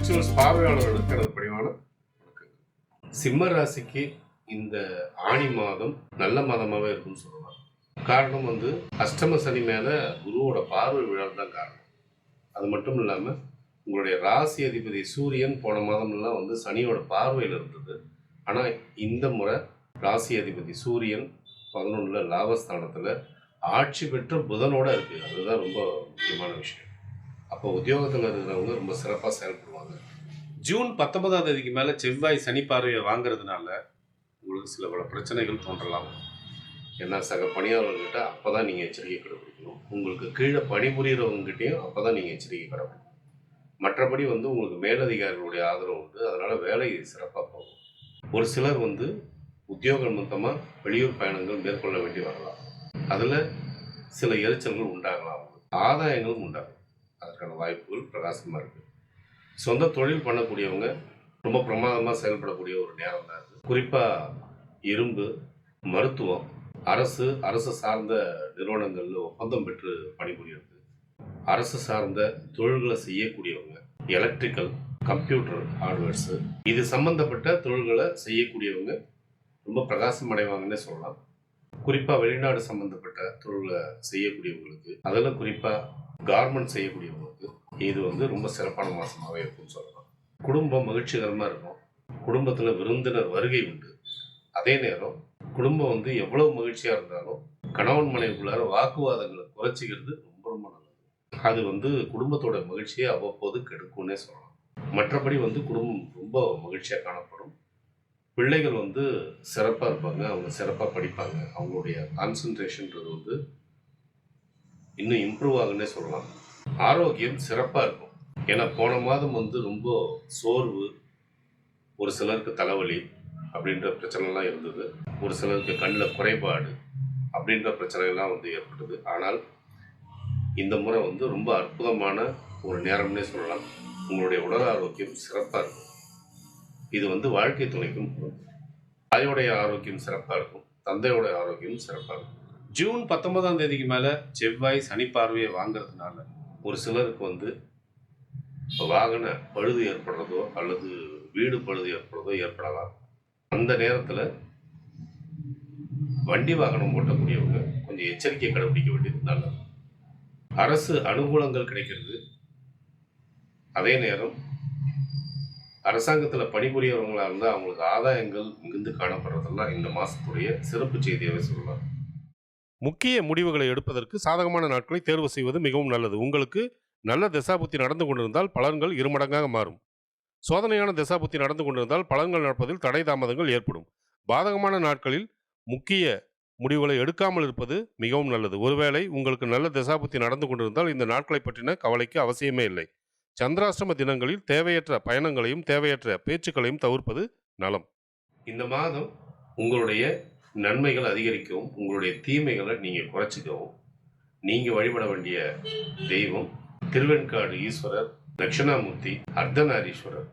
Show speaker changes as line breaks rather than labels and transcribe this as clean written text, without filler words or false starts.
Rituals பார்வையாளர்களுக்கு எனது பணிவான வணக்கங்கள். சிம்ம ராசிக்கு இந்த ஆணி மாதம் நல்ல மாதமாகவே இருக்குன்னு சொல்லலாம். காரணம் அஷ்டம சனி மேலே குருவோட பார்வை விழால் தான் காரணம். அது மட்டும் இல்லாமல் உங்களுடைய ராசி அதிபதி சூரியன் போன மாதம்லாம் சனியோட பார்வையில் இருந்தது. ஆனால் இந்த முறை ராசி அதிபதி சூரியன் 11 லாபஸ்தானத்தில் ஆட்சி பெற்று புதனோட இருக்கு. அதுதான் ரொம்ப முக்கியமான விஷயம். அப்போ உத்தியோகத்தில் இருக்கிறவங்க ரொம்ப சிறப்பாக செயல்படுவாங்க. ஜூன் 19ஆம் தேதிக்கு மேலே செவ்வாய் சனி பார்வையை வாங்குறதுனால உங்களுக்கு சில பல பிரச்சனைகள் தோன்றலாம். ஏன்னா சக பணியாளர்கிட்ட அப்போ தான் நீங்கள் எச்சரிக்கை கடைபிடிக்கணும். உங்களுக்கு கீழே பணிபுரிகிறவங்ககிட்டையும் அப்போ தான் நீங்கள் எச்சரிக்கை கடைபிடிக்கணும். மற்றபடி உங்களுக்கு மேலதிகாரிகளுடைய ஆதரவு உண்டு. அதனால் வேலை சிறப்பாக போகும். ஒரு சிலர் உத்தியோக நிமித்தமாக வெளியூர் பயணங்கள் மேற்கொள்ள வேண்டி வரலாம். அதில் சில எரிச்சல்கள் உண்டாகலாம். ஆதாயங்களும் உண்டாகும். அதற்கான வாய்ப்புகள் பிரகாசமாக இருக்குது. சொந்த தொழில் பண்ணக்கூடியவங்க ரொம்ப பிரமாதமாக செயல்படக்கூடிய ஒரு நேரம் தான் இருக்குது. குறிப்பாக இரும்பு, மருத்துவம், அரசு சார்ந்த நிறுவனங்களில் ஒப்பந்தம் பெற்று பணிபுரிகிறது, அரசு சார்ந்த தொழில்களை செய்யக்கூடியவங்க, எலக்ட்ரிக்கல், கம்ப்யூட்டர் ஹார்ட்வேர்ஸு, இது சம்பந்தப்பட்ட தொழில்களை செய்யக்கூடியவங்க ரொம்ப பிரகாசம் அடைவாங்கன்னே சொல்லலாம். குறிப்பாக வெளிநாடு சம்பந்தப்பட்ட தொழிலை செய்யக்கூடியவங்களுக்கு, அதில் குறிப்பாக கார்மெண்ட் செய்யக்கூடியவங்களுக்கு இது ரொம்ப சிறப்பான மாதமாகவே இருக்கும்னு சொல்லலாம். குடும்பம் மகிழ்ச்சிகரமாக இருக்கும். குடும்பத்தில் விருந்தினர் வருகை உண்டு. அதே நேரம் குடும்பம் எவ்வளவு மகிழ்ச்சியாக இருந்தாலும் கணவன் மனைவிக்குள்ளார வாக்குவாதங்களை குறைச்சிக்கிறது ரொம்ப ரொம்ப நல்லது. அது குடும்பத்தோட மகிழ்ச்சியை அவ்வப்போது கெடுக்கும்னே சொல்லலாம். மற்றபடி குடும்பம் ரொம்ப மகிழ்ச்சியாக காணப்படும். பிள்ளைகள் சிறப்பாக இருப்பாங்க. அவங்க சிறப்பாக படிப்பாங்க. அவங்களுடைய கான்சன்ட்ரேஷன்றது இன்னும் இம்ப்ரூவ் ஆகுன்னே சொல்லலாம். ஆரோக்கியம் சிறப்பாக இருக்கும். ஏன்னா போன மாதம் ரொம்ப சோர்வு, ஒரு சிலருக்கு தலைவலி அப்படின்ற பிரச்சனைலாம் இருந்தது. ஒரு சிலருக்கு கண்ணில் குறைபாடு அப்படின்ற பிரச்சனைலாம் ஏற்பட்டது. ஆனால் இந்த முறை ரொம்ப அற்புதமான ஒரு நேரம்னே சொல்லலாம். உங்களுடைய உடல் ஆரோக்கியம் சிறப்பாக இருக்கும். இது வாழ்க்கை துணைக்கும் தாயோடைய ஆரோக்கியம் சிறப்பாக இருக்கும். தந்தையோட ஆரோக்கியம் சிறப்பாக இருக்கும். ஜூன் 19ஆம் தேதிக்கு மேலே செவ்வாய் சனி பார்வையை வாங்கிறதுனால ஒரு சிலருக்கு வாகன பழுது ஏற்படுறதோ அல்லது வீடு பழுது ஏற்படுறதோ ஏற்படலாம். அந்த நேரத்தில் வண்டி வாகனம் ஓட்டக்கூடியவங்க கொஞ்சம் எச்சரிக்கை கடைபிடிக்க வேண்டியது நல்லது. அரசு அனுகூலங்கள் கிடைக்கிறது. அதே நேரம் அரசாங்கத்தில் பணிபுரியவர்களாக இருந்தால் அவங்களுக்கு ஆதாயங்கள் மிகுந்து காணப்படுறதெல்லாம் இந்த மாதத்துடைய சிறப்பு செய்தியாகவே சொல்லலாம்.
முக்கிய முடிவுகளை எடுப்பதற்கு சாதகமான நாட்களை தேர்வு செய்வது மிகவும் நல்லது. உங்களுக்கு நல்ல தசாபுத்தி நடந்து கொண்டிருந்தால் பலன்கள் இருமடங்காக மாறும். சோதனையான தசாபுத்தி நடந்து கொண்டிருந்தால் பலன்கள் நடப்பதில் தடை தாமதங்கள் ஏற்படும். பாதகமான நாட்களில் முக்கிய முடிவுகளை எடுக்காமல் இருப்பது மிகவும் நல்லது. ஒருவேளை உங்களுக்கு நல்ல தசாபுத்தி நடந்து கொண்டிருந்தால் இந்த நாட்களை பற்றின கவலைக்கு அவசியமே இல்லை. சந்திராஷ்டம தினங்களில் தேவையற்ற பயணங்களையும் தேவையற்ற பேச்சுக்களையும் தவிர்ப்பது நலம்.
இந்த மாதம் உங்களுடைய நன்மைகள் அதிகரிக்கவும் உங்களுடைய தீமைகளை நீங்கள் குறைச்சிக்கவும் நீங்கள் வழிபட வேண்டிய தெய்வம் திருவெண்காடு ஈஸ்வரர், தட்சிணாமூர்த்தி, அர்த்தநாரீஸ்வரர்.